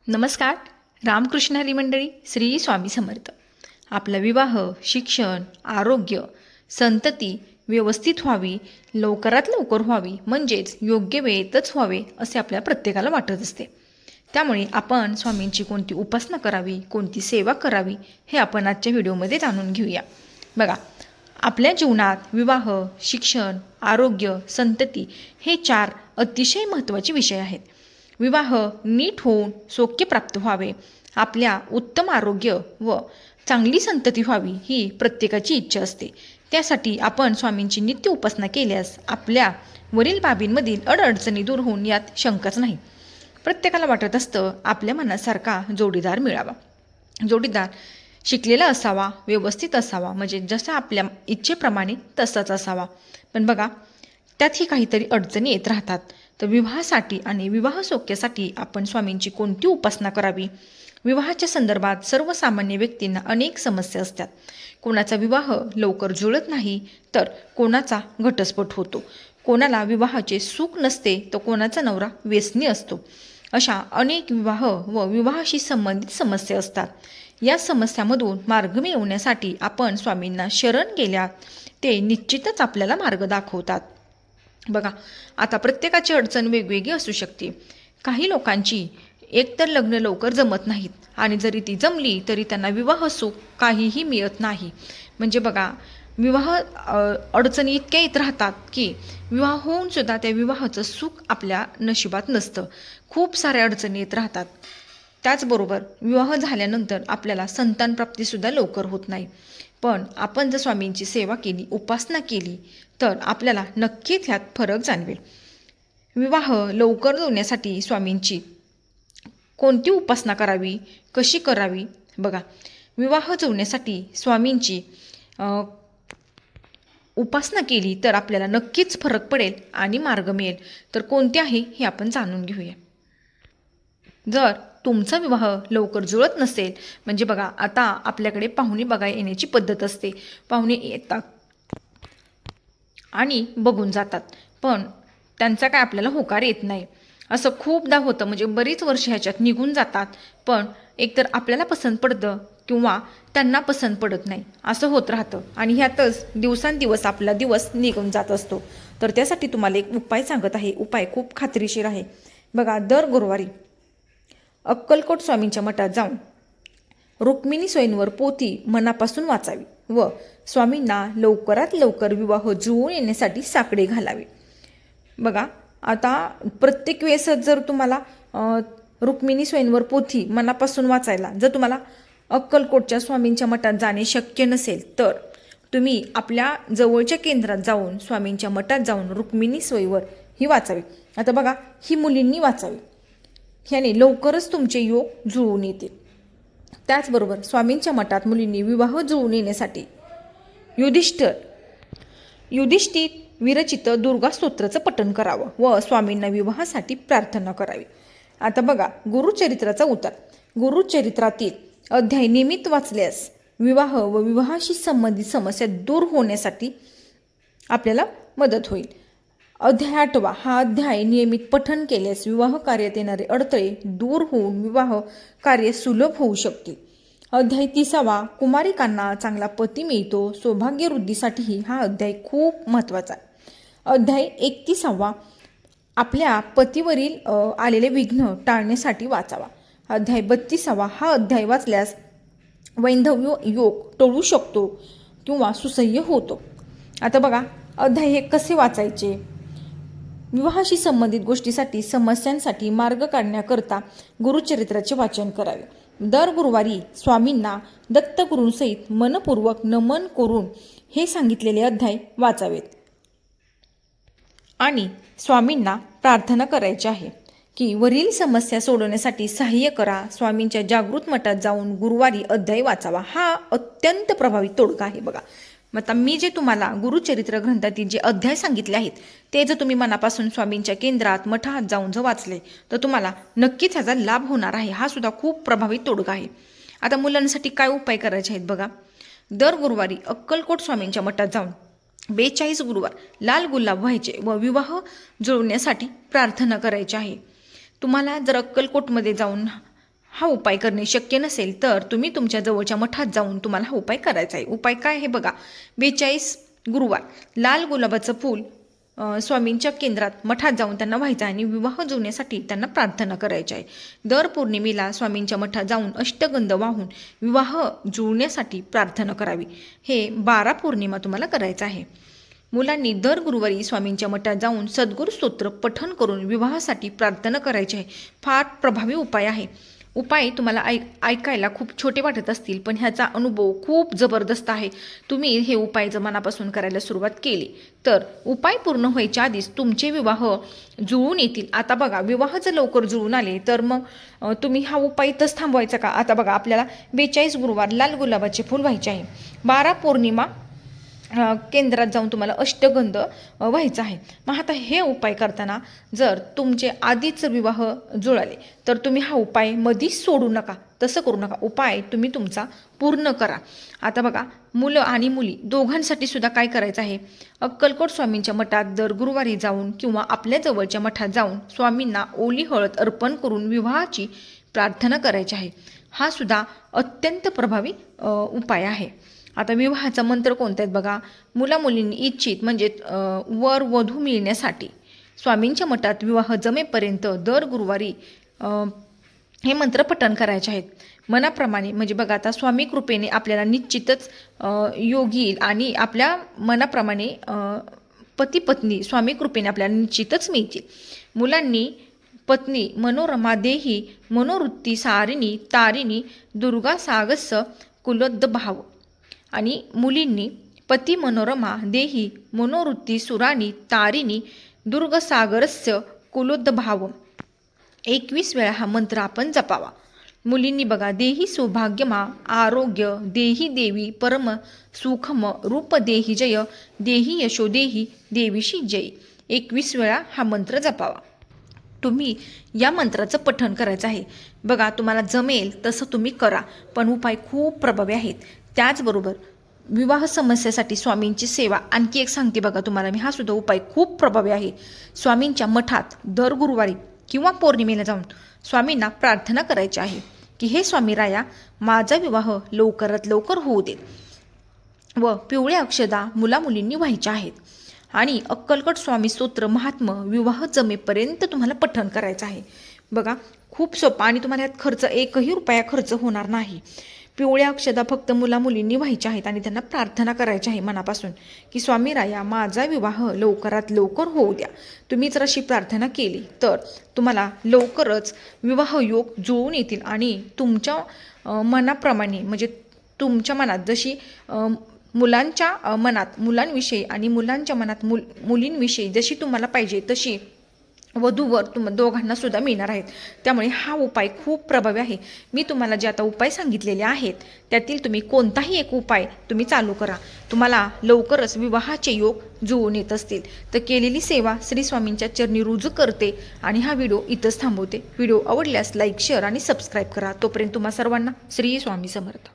नमस्कार. रामकृष्ण हरी मंडळी, श्री स्वामी समर्थ. आपला विवाह, शिक्षण, आरोग्य, संतती व्यवस्थित व्हावी, लवकरात लवकर व्हावी, म्हणजेच योग्य वेळेतच व्हावे असे आपल्या प्रत्येकाला वाटत असते. त्यामुळे आपण स्वामींची कोणती उपासना करावी, कोणती सेवा करावी हे आपण आजच्या व्हिडिओमध्ये जाणून घेऊया. बघा, आपल्या जीवनात विवाह, शिक्षण, आरोग्य, संतती हे 4 अतिशय महत्त्वाचे विषय आहेत. विवाह नीट होऊन सौख्य प्राप्त व्हावे, आपल्या उत्तम आरोग्य व चांगली संतती व्हावी ही प्रत्येकाची इच्छा असते. त्यासाठी आपण स्वामींची नित्य उपासना केल्यास आपल्या वरील बाबींमधील अडअडचणी दूर होऊन यात शंकाच नाही. प्रत्येकाला वाटत असतं आपल्या मनासारखा जोडीदार मिळावा. जोडीदार शिकलेला असावा, व्यवस्थित असावा, म्हणजे जसा आपल्या इच्छेप्रमाणे तसाच असावा. पण बघा, त्यातही काहीतरी अडचणी येत राहतात. तर विवाहासाठी आणि विवाह सौख्यासाठी आपण स्वामींची कोणती उपासना करावी? विवाहाच्या संदर्भात सर्वसामान्य व्यक्तींना अनेक समस्या असतात. कोणाचा विवाह लवकर जुळत नाही, तर कोणाचा घटस्फोट होतो. कोणाला विवाहाचे सुख नसते, तर कोणाचा नवरा व्यसनी असतो. अशा अनेक विवाह व विवाहाशी संबंधित समस्या असतात. या समस्यामधून मार्ग मिळवण्यासाठी आपण स्वामींना शरण गेल्यात ते निश्चितच आपल्याला मार्ग दाखवतात. बघा, आता प्रत्येकाची अडचण वेगवेगळी असू शकते. काही लोकांची एकतर लग्न लवकर जमत नाहीत आणि जरी ती जमली तरी त्यांना विवाह सुख काहीही मिळत नाही. म्हणजे बघा, विवाह अडचणी इतक्या येत राहतात की विवाह होऊन सुद्धा त्या विवाहाचं सुख आपल्या नशिबात नसतं. खूप साऱ्या अडचणी येत राहतात. त्याचबरोबर विवाह झाल्यानंतर आपल्याला संतानप्राप्तीसुद्धा लवकर होत नाही. पण आपण जर स्वामींची सेवा केली, उपासना केली, तर आपल्याला नक्कीच ह्यात फरक जाणवेल. विवाह लवकर जुळण्यासाठी स्वामींची कोणती उपासना करावी, कशी करावी? बघा, विवाह जुळण्यासाठी स्वामींची उपासना केली तर आपल्याला नक्कीच फरक पडेल आणि मार्ग मिळेल. तर कोणते आहे हे आपण जाणून घेऊया. जर तुमचा विवाह लवकर जुळत नसेल, म्हणजे बघा, आता आपल्याकडे पाहुणे बघायला येण्याची पद्धत असते. पाहुणे येतात आणि बघून जातात, पण त्यांचा काय आपल्याला होकार येत नाही. असं खूपदा होतं, म्हणजे बरीच वर्ष ह्याच्यात निघून जातात, पण एकतर आपल्याला पसंत पडतं किंवा त्यांना पसंत पडत नाही, असं होत राहतं आणि ह्यातच दिवसांदिवस आपला दिवस निघून जात असतो. तर त्यासाठी तुम्हाला एक उपाय सांगत आहे. उपाय खूप खात्रीशीर आहे. बघा, दर गुरुवारी अक्कलकोट स्वामींच्या मठात जाऊन रुक्मिणी स्वयंवर पोथी मनापासून वाचावी व स्वामींना लवकरात लवकर विवाह जुळून येण्यासाठी साकडे घालावे. बघा, आता प्रत्येक वेळेस जर तुम्हाला रुक्मिणी स्वयंवर पोथी मनापासून वाचायला जर तुम्हाला अक्कलकोटच्या स्वामींच्या मठात जाणे शक्य नसेल, तर तुम्ही आपल्या जवळच्या केंद्रात जाऊन स्वामींच्या मठात जाऊन रुक्मिणी स्वयंवर ही वाचावी. आता बघा, ही मुलींनी वाचावी. ह्याने लवकरच तुमचे योग जुळून येतील. त्याचबरोबर स्वामींच्या मठात मुलींनी विवाह जुळून येण्यासाठी युधिष्ठिर विरचित दुर्गा स्तोत्राचं पठण करावं व स्वामींना विवाहासाठी प्रार्थना करावी. आता बघा, गुरुचरित्राचा उतार. गुरुचरित्रातील अध्याय नियमित वाचल्यास विवाह व विवाहाशी संबंधित समस्या दूर होण्यासाठी आपल्याला मदत होईल. अध्याय 8 हा अध्याय नियमित पठण केल्यास विवाह कार्यात येणारे अडथळे दूर होऊन विवाह कार्य सुलभ होऊ शकते. अध्याय 30 कुमारिकांना चांगला पती मिळतो, सौभाग्यवृद्धीसाठीही हा अध्याय खूप महत्त्वाचा आहे. अध्याय 31 आपल्या पतीवरील आलेले विघ्न टाळण्यासाठी वाचावा. अध्याय 32 हा अध्याय वाचल्यास वैंधव्य योग टळू शकतो किंवा सुसह्य होतो. आता बघा, अध्याय हे कसे वाचायचे? विवाहाशी संबंधित गोष्टीसाठी समस्यांसाठी मार्ग काढण्याकरता गुरुचरित्राचे वाचन करावे. दर गुरुवारी स्वामींना दत्तगुरूंसहित मनपूर्वक नमन करून हे सांगितलेले अध्याय वाचावेत आणि स्वामींना प्रार्थना करायची आहे की वरील समस्या सोडवण्यासाठी सहाय्य करा. स्वामींच्या जागृत मठात जाऊन गुरुवारी अध्याय वाचावा. हा अत्यंत प्रभावी तोडगा आहे. बघा, आता मी जे तुम्हाला गुरुचरित्र ग्रंथातील जे अध्याय सांगितले आहेत ते जर तुम्ही मनापासून स्वामींच्या केंद्रात मठात जाऊन जर वाचले तर तुम्हाला नक्कीच ह्याचा लाभ होणार आहे. हा सुद्धा खूप प्रभावी तोडगा आहे. आता मुलांसाठी काय उपाय करायचे आहेत? बघा, दर गुरुवारी अक्कलकोट स्वामींच्या मठात जाऊन 42 गुरुवार लाल गुलाब व्हायचे व विवाह जुळवण्यासाठी प्रार्थना करायची आहे. तुम्हाला जर अक्कलकोटमध्ये जाऊन हा उपाय करणे शक्य नसेल तर तुम्ही तुमच्या जवळच्या मठात जाऊन तुम्हाला हा उपाय करायचा आहे. उपाय काय आहे बघा. 42 गुरुवार लाल गुलाबाचं फूल स्वामींच्या केंद्रात मठात जाऊन त्यांना व्हायचं आणि विवाह जुळण्यासाठी त्यांना प्रार्थना करायची आहे. दर पौर्णिमेला स्वामींच्या मठात जाऊन अष्टगंध वाहून विवाह जुळण्यासाठी प्रार्थना करावी. हे 12 पौर्णिमा तुम्हाला करायचं आहे. मुलांनी दर गुरुवारी स्वामींच्या मठात जाऊन सद्गुरू स्तोत्र पठण करून विवाहासाठी प्रार्थना करायची आहे. फार प्रभावी उपाय आहे. उपाय तुम्हाला ऐकायला खूप छोटे वाटत असतील, पण ह्याचा अनुभव खूप जबरदस्त आहे. तुम्ही हे उपाय जर मनापासून करायला सुरुवात केली तर उपाय पूर्ण व्हायच्या आधीच तुमचे विवाह जुळून येतील. आता बघा, विवाह जर लवकर जुळून आले तर मग तुम्ही हा उपाय इथंच थांबवायचा का? आता बघा, आपल्याला 42 गुरुवार लाल गुलाबाचे फूल व्हायचे आहे. 12 पौर्णिमा केंद्रात जाऊन तुम्हाला अष्टगंध व्हायचा आहे. मग आता हे उपाय करताना जर तुमचे आधीच विवाह जुळाले तर तुम्ही हा उपाय मधीच सोडू नका. तसं करू नका. उपाय तुम्ही तुमचा पूर्ण करा. आता बघा, मुलं आणि मुली दोघांसाठी सुद्धा काय करायचं आहे. अक्कलकोट स्वामींच्या मठात दर गुरुवारी जाऊन किंवा आपल्या जवळच्या मठात जाऊन स्वामींना ओली हळद अर्पण करून विवाहाची प्रार्थना करायची आहे. हा सुद्धा अत्यंत प्रभावी उपाय आहे. आता विवाहाचा मंत्र कोणता आहेत बघा. मुलामुलींनी इच्छित म्हणजे वर वधू मिळण्यासाठी स्वामींच्या मठात विवाह जमेपर्यंत दर गुरुवारी हे मंत्र पठण करायचे आहेत. मनाप्रमाणे म्हणजे बघा, आता स्वामी कृपेने आपल्याला निश्चितच योग येईल आणि आपल्या मनाप्रमाणे पती पत्नी स्वामी कृपेने आपल्याला निश्चितच मिळतील. मुलांनी पत्नी मनोरमा देही मनोवृत्ती सारिणी तारिणी दुर्गा सागस कुलोद्ध भाव आणि मुलींनी पती मनोरमा देही मनोवृत्ती सुराणी तारिणी दुर्गसागरस्य कुलोद्भाव 21 वेळा हा मंत्र आपण जपावा. मुलींनी बघा, देही सौभाग्यमा आरोग्य देही देवी परम सुखम रूप देही जय देही यशो देही देवीशी जय 21 वेळा हा मंत्र जपावा. तुम्ही या मंत्राचं पठण करायचं आहे. बघा, तुम्हाला जमेल तसं तुम्ही करा, पण उपाय खूप प्रभावी आहेत. त्याचबरोबर विवाह समस्येसाठी स्वामींची सेवा आणखी एक सांगते बघा तुम्हाला मी. हा सुद्धा उपाय खूप प्रभावी आहे. स्वामींच्या मठात दर गुरुवारी किंवा पौर्णिमेला जाऊन स्वामींना प्रार्थना करायची आहे की हे स्वामी राया, माझा विवाह लवकरात लवकर होऊ दे व पिवळ्या अक्षदा मुलामुलींनी व्हायच्या आहेत. आणि अक्कलकोट स्वामी स्तोत्र महात्म विवाह जमेपर्यंत तुम्हाला पठण करायचं आहे. बघा, खूप सोपा आणि तुम्हाला यात खर्च 1ही रुपया खर्च होणार नाही. पिवळ्या अक्षदा फक्त मुलामुलींनी व्हायच्या आहेत आणि त्यांना प्रार्थना करायची आहे मनापासून की स्वामी राया, माझा विवाह लवकरात लवकर होऊ द्या. तुम्ही जर अशी प्रार्थना केली तर तुम्हाला लवकरच विवाह योग जुळून येतील आणि तुमच्या मनाप्रमाणे म्हणजे तुमच्या मनात जशी मुलांच्या मनात मुलांविषयी आणि मुलांच्या मनात मुलींविषयी जशी तुम्हाला पाहिजे तशी वधूवर दोघांना सुद्धा मिळणार आहेत. त्यामुळे हा उपाय खूप प्रभावी आहे. मी तुम्हाला जे आता उपाय सांगितलेले आहेत त्यातील तुम्ही कोणताही एक उपाय तुम्ही चालू करा. तुम्हाला लवकरच विवाहाचे योग जुळून येत असतील. तर केलेली सेवा श्री स्वामींच्या चरणी रुजू करते आणि हा व्हिडिओ इथंच थांबवते. व्हिडिओ आवडल्यास लाईक शेअर आणि सबस्क्राईब करा. तोपर्यंत तुम्हा सर्वांना श्री स्वामी समर्थ.